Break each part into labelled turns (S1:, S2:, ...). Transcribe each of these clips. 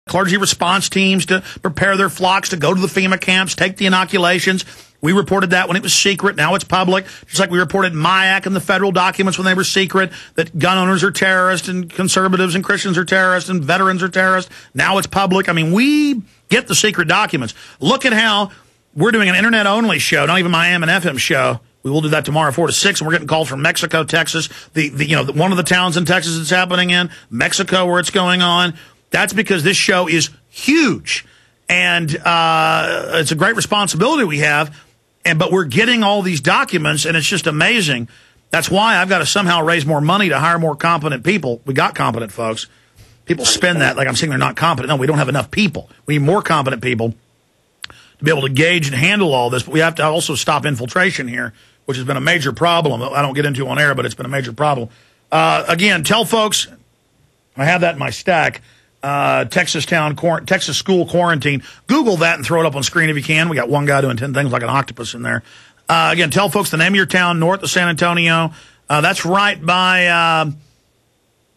S1: clergy response teams to prepare their flocks to go to the FEMA camps, take the inoculations. We reported that when it was secret. Now it's public. Just like we reported MIAC and the federal documents when they were secret, that gun owners are terrorists and conservatives and Christians are terrorists and veterans are terrorists. Now it's public. I mean, we get the secret documents. Look at how we're doing an internet-only show, not even my AM and FM show. We will do that tomorrow, 4 to 6, and we're getting calls from Mexico, Texas, one of the towns in Texas it's happening in, Mexico where it's going on. That's because this show is huge, and it's a great responsibility we have, but we're getting all these documents, and it's just amazing. That's why I've got to somehow raise more money to hire more competent people. We got competent folks. People spend that like I'm saying they're not competent. No, we don't have enough people. We need more competent people to be able to gauge and handle all this, but we have to also stop infiltration here, which has been a major problem. I don't get into on air, but it's been a major problem. Again, tell folks, I have that in my stack, Texas school quarantine. Google that and throw it up on screen if you can. We got one guy doing 10 things like an octopus in there. Again, tell folks the name of your town, north of San Antonio. That's right by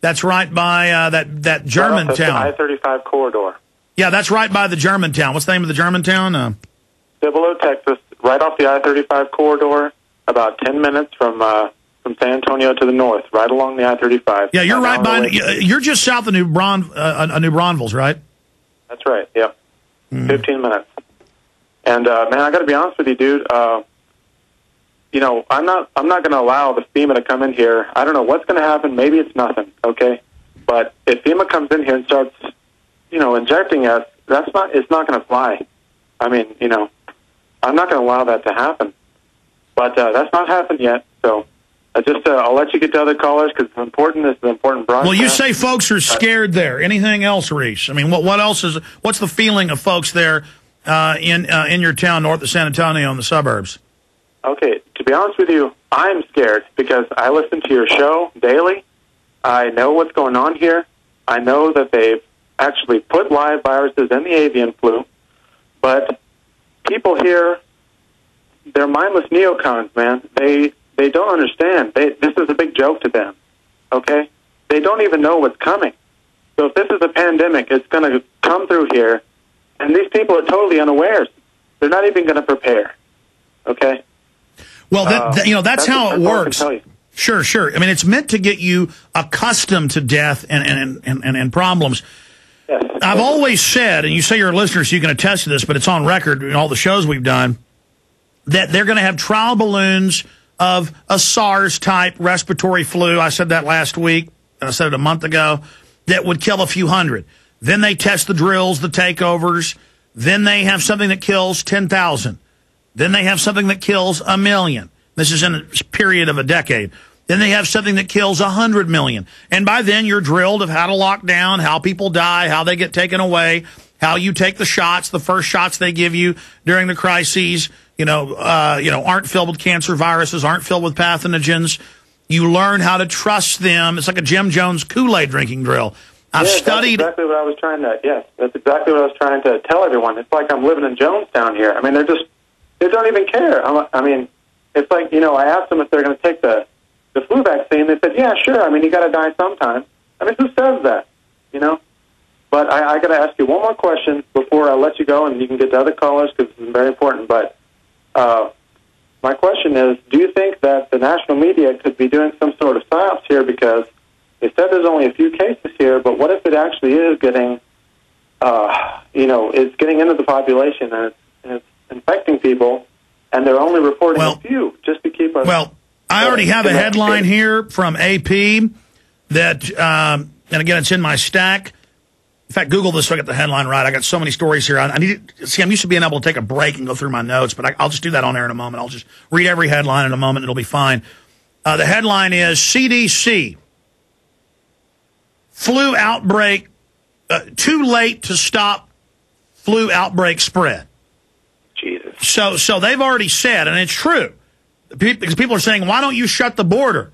S1: that German town.
S2: I-35 corridor.
S1: Yeah, that's right by the German town. What's the name of the German town?
S2: Cibolo, Texas, right off the I-35 corridor, about 10 minutes from San Antonio to the north, right along the I-35.
S1: Yeah, you're right by. You're just south of New Braunfels, right?
S2: That's right. Yep. 15 minutes. And man, I got to be honest with you, dude. I'm not going to allow the FEMA to come in here. I don't know what's going to happen. Maybe it's nothing. Okay, but if FEMA comes in here and starts, injecting us, it's not going to fly. I mean, I'm not going to allow that to happen. But that's not happened yet. So I'll let you get to other callers because it's important. This is an important broadcast.
S1: Well, you say folks are scared there. Anything else, Reese? I mean, what else is? What's the feeling of folks there in your town north of San Antonio in the suburbs?
S2: Okay, to be honest with you, I'm scared because I listen to your show daily. I know what's going on here. I know that they've actually put live viruses in the avian flu, but people here, they're mindless neocons, man. They don't understand. This is a big joke to them, okay? They don't even know what's coming. So if this is a pandemic, it's going to come through here, and these people are totally unawares. They're not even going to prepare, okay?
S1: Well, that's how it works. Sure. I mean, it's meant to get you accustomed to death and problems.
S2: Yes.
S1: I've always said, and you say you're a listener, so you can attest to this, but it's on record in all the shows we've done, that they're going to have trial balloons of a SARS-type respiratory flu. I said that last week. I said it a month ago. That would kill a few hundred. Then they test the drills, the takeovers. Then they have something that kills 10,000. Then they have something that kills 1 million. This is in a period of a decade. Then they have something that kills 100 million. And by then you're drilled of how to lock down, how people die, how they get taken away, how you take the shots, the first shots they give you during the crises, aren't filled with cancer viruses, aren't filled with pathogens. You learn how to trust them. It's like a Jim Jones Kool-Aid drinking drill. I've studied.
S2: That's exactly what I was trying to. Yes, that's exactly what I was trying to tell everyone. It's like I'm living in Jonestown here. I mean, they don't even care. It's like I asked them if they're going to take the flu vaccine. They said, yeah, sure. I mean, you got to die sometime. I mean, who says that? But I got to ask you one more question before I let you go, and you can get to other callers because it's very important. But my question is, do you think that the national media could be doing some sort of psyops here? Because they said there's only a few cases here, but what if it actually is getting, it's getting into the population and it's infecting people, and they're only reporting a few just to keep us.
S1: Well, I already have a headline here from AP that, and again, it's in my stack. In fact, Google this so I get the headline right. I got so many stories here. I'm used to being able to take a break and go through my notes, but I'll just do that on air in a moment. I'll just read every headline in a moment. It'll be fine. The headline is CDC, flu outbreak, too late to stop flu outbreak spread.
S2: Jesus.
S1: So they've already said, and it's true, because people are saying, why don't you shut the border?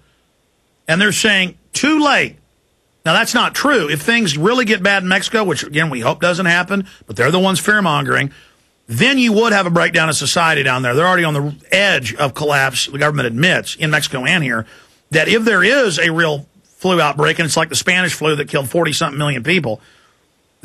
S1: And they're saying, too late. Now, that's not true. If things really get bad in Mexico, which, again, we hope doesn't happen, but they're the ones fear-mongering, then you would have a breakdown of society down there. They're already on the edge of collapse. The government admits, in Mexico and here, that if there is a real flu outbreak, and it's like the Spanish flu that killed 40-something million people,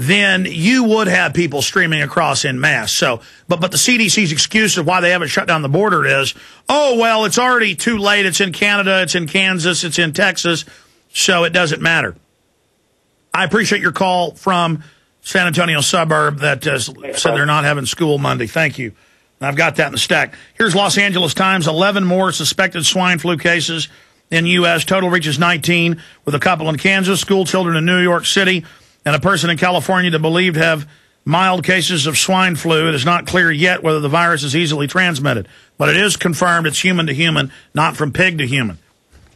S1: then you would have people streaming across en masse. So, but the CDC's excuse of why they haven't shut down the border is, oh, well, it's already too late. It's in Canada, it's in Kansas, it's in Texas, so it doesn't matter. I appreciate your call from San Antonio suburb that said they're not having school Monday. Thank you. I've got that in the stack. Here's Los Angeles Times. 11 more suspected swine flu cases in U.S. Total reaches 19, with a couple in Kansas, school children in New York City, and a person in California that believed to have mild cases of swine flu. It is not clear yet whether the virus is easily transmitted, but it is confirmed it's human to human, not from pig to human.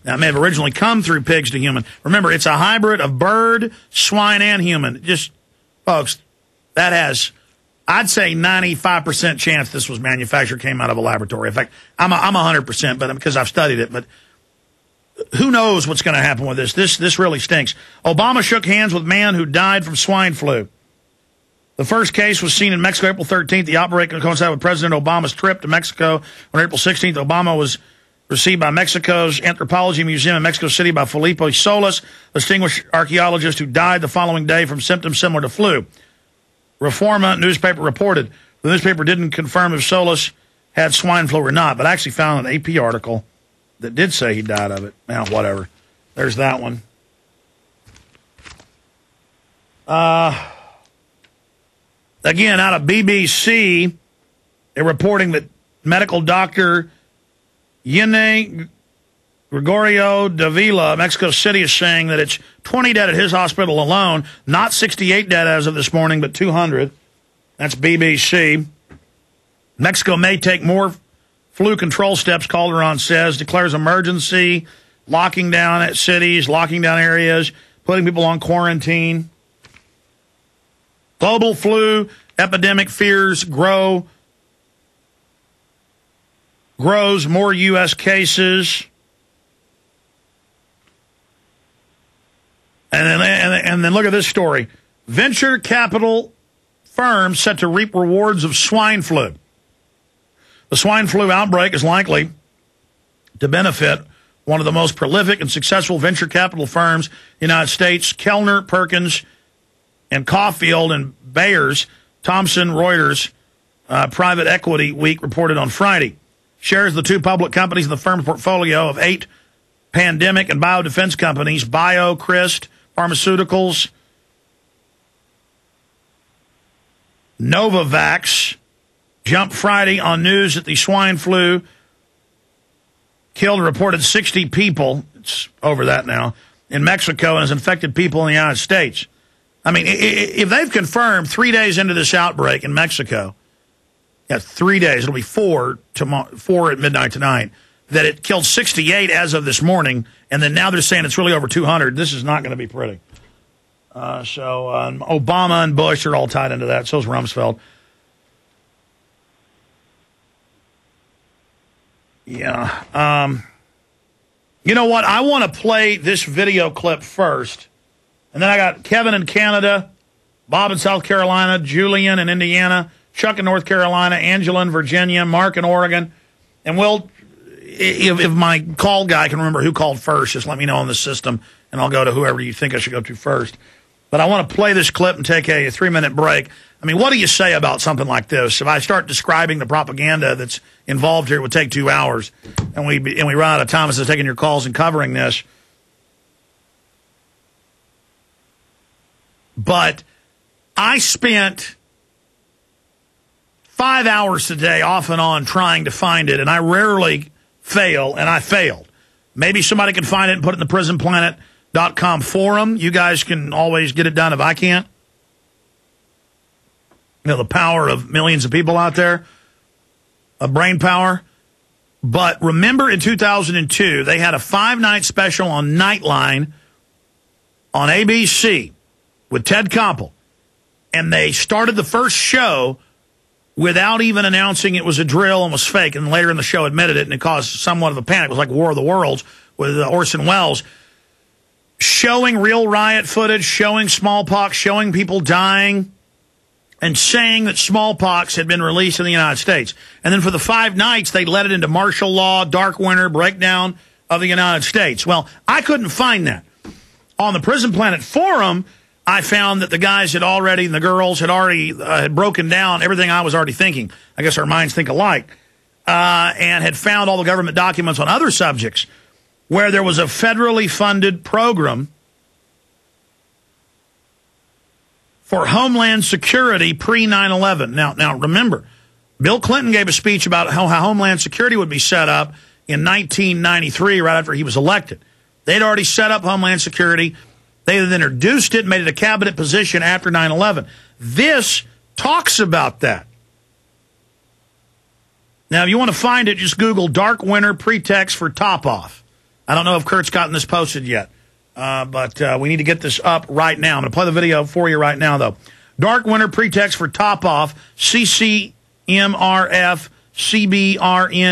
S1: Now, it may have originally come through pigs to human. Remember, it's a hybrid of bird, swine, and human. Just, folks, that has, I'd say 95% chance this was manufactured, came out of a laboratory. In fact, I'm 100%, but because I've studied it, but who knows what's going to happen with this? This really stinks. Obama shook hands with man who died from swine flu. The first case was seen in Mexico April 13th. The outbreak coincided with President Obama's trip to Mexico on April 16th. Obama was received by Mexico's Anthropology Museum in Mexico City by Felipe Solis, a distinguished archaeologist who died the following day from symptoms similar to flu. Reforma newspaper reported. The newspaper didn't confirm if Solis had swine flu or not, but I actually found an AP article that did say he died of it. Now, whatever. There's that one. Again, out of BBC, they're reporting that medical doctor Yene Gregorio Davila, Mexico City, is saying that it's 20 dead at his hospital alone, not 68 dead as of this morning, but 200. That's BBC. Mexico may take more flu control steps, Calderon says, declares emergency, locking down at cities, locking down areas, putting people on quarantine. Global flu epidemic fears grows, more U.S. cases. And then look at this story. Venture capital firms set to reap rewards of swine flu. The swine flu outbreak is likely to benefit one of the most prolific and successful venture capital firms in the United States, Kellner, Perkins, and Caulfield and Bayers. Thomson Reuters Private Equity Week reported on Friday. Shares of the two public companies in the firm's portfolio of 8 pandemic and biodefense companies, BioCryst Pharmaceuticals, Novavax, jumped Friday on news that the swine flu killed a reported 60 people, it's over that now, in Mexico and has infected people in the United States. I mean, if they've confirmed 3 days into this outbreak in Mexico, 3 days, it'll be 4 at midnight tonight, that it killed 68 as of this morning, and then now they're saying it's really over 200. This is not going to be pretty. Obama and Bush are all tied into that. So is Rumsfeld. Yeah. You know what? I want to play this video clip first. And then I got Kevin in Canada, Bob in South Carolina, Julian in Indiana, Chuck in North Carolina, Angela in Virginia, Mark in Oregon. And we'll, if my call guy can remember who called first, just let me know on the system, and I'll go to whoever you think I should go to first. But I want to play this clip and take a 3-minute break. I mean, what do you say about something like this? If I start describing the propaganda that's involved here, it would take 2 hours, and we run out of time as to taking your calls and covering this. But I spent 5 hours today off and on trying to find it, and I rarely fail, and I failed. Maybe somebody can find it and put it in the prisonplanet.com forum. You guys can always get it done if I can't. You know, the power of millions of people out there, of brain power. But remember in 2002, they had a 5-night special on Nightline on ABC with Ted Koppel. And they started the first show without even announcing it was a drill and was fake. And later in the show admitted it, and it caused somewhat of a panic. It was like War of the Worlds with Orson Welles. Showing real riot footage, showing smallpox, showing people dying, and saying that smallpox had been released in the United States. And then for the 5 nights, they led it into martial law, dark winter, breakdown of the United States. Well, I couldn't find that. On the Prison Planet forum, I found that the guys had already, and the girls had already had broken down everything I was already thinking. I guess our minds think alike. And had found all the government documents on other subjects where there was a federally funded program for Homeland Security pre-9/11. Now, remember, Bill Clinton gave a speech about how Homeland Security would be set up in 1993, right after he was elected. They'd already set up Homeland Security. They had introduced it, made it a cabinet position after 9/11. This talks about that. Now, if you want to find it, just Google Dark Winter Pretext for Top-Off. I don't know if Kurt's gotten this posted yet, but we need to get this up right now. I'm going to play the video for you right now, though. Dark Winter Pretext for Top-Off, CCMRF, CBRN.